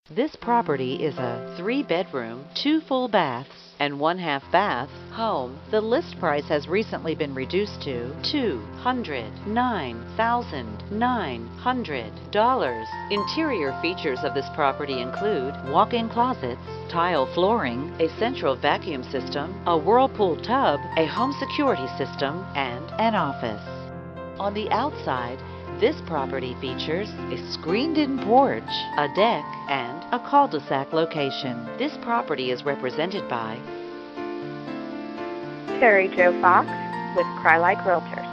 This property is a 3-bedroom, 2 full baths, and 1/2 bath home. The list price has recently been reduced to $209,900. Interior features of this property include walk-in closets, tile flooring, a central vacuum system, a Whirlpool tub, a home security system, and an office. On the outside, this property features a screened-in porch, a deck, and a cul-de-sac location. This property is represented by Terry Jo Fox with Crye-Leike Realtors.